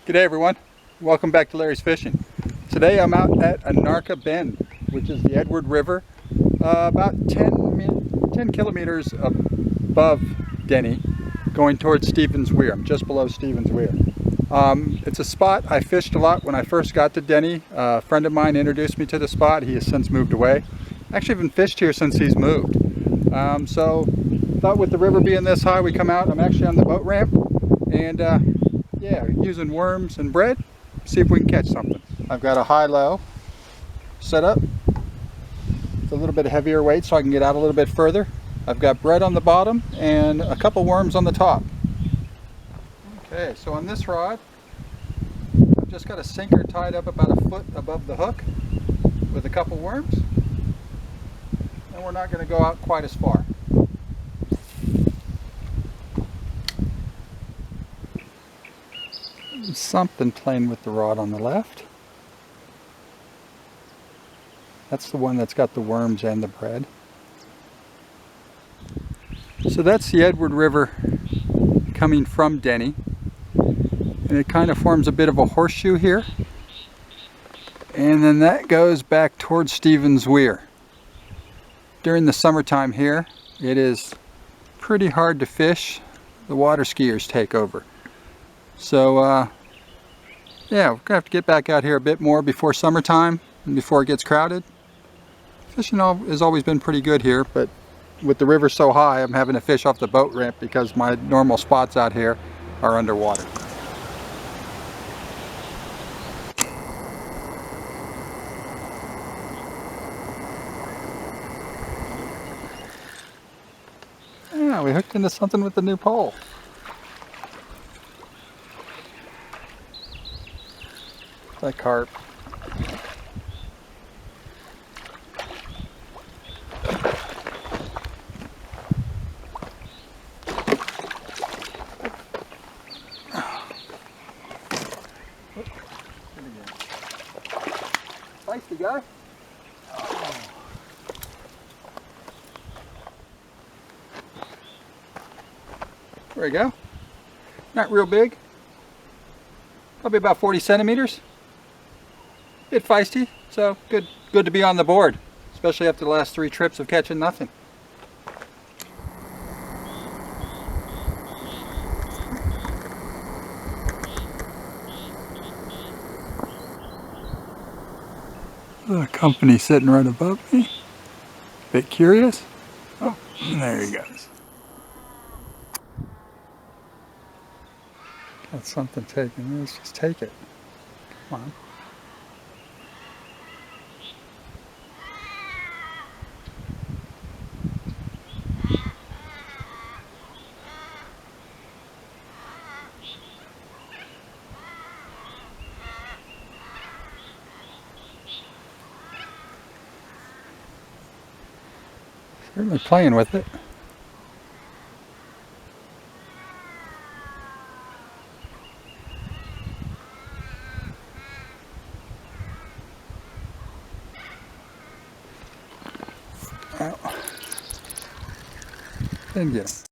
G'day everyone, welcome back to Larry's Fishing. Today I'm out at Anarka Bend, which is the Edward River, about 10 kilometers above Denny, going towards Stevens Weir. I'm just below Stevens Weir. It's a spot I fished a lot when I first got to Denny. A friend of mine introduced me to the spot. He has since moved away. Actually haven't fished here since he's moved. So thought with the river being this high, we come out. I'm actually on the boat ramp and yeah, using worms and bread, see if we can catch something. I've got a high-low set up. It's a little bit heavier weight so I can get out a little bit further. I've got bread on the bottom and a couple worms on the top. Okay, so on this rod, I've just got a sinker tied up about a foot above the hook with a couple worms. And we're not going to go out quite as far. Something playing with the rod on the left. That's the one that's got the worms and the bread. So that's the Edward River coming from Denny, and it kind of forms a bit of a horseshoe here, and then that goes back towards Stevens Weir. During the summertime here, it is pretty hard to fish. The water skiers take over. So yeah, we're gonna have to get back out here a bit more before summertime and before it gets crowded. Fishing has always been pretty good here, but with the river so high, I'm having to fish off the boat ramp because my normal spots out here are underwater. Yeah, we hooked into something with the new pole. That carp. Feisty guy. Oh. There we go. Not real big. Probably about 40 centimeters. Bit feisty, so good to be on the board, especially after the last 3 trips of catching nothing. The company sitting right above me. Bit curious. Oh, there he goes. Got something taking. Let's just take it. Come on. Certainly playing with it. Oh. Didn't get him.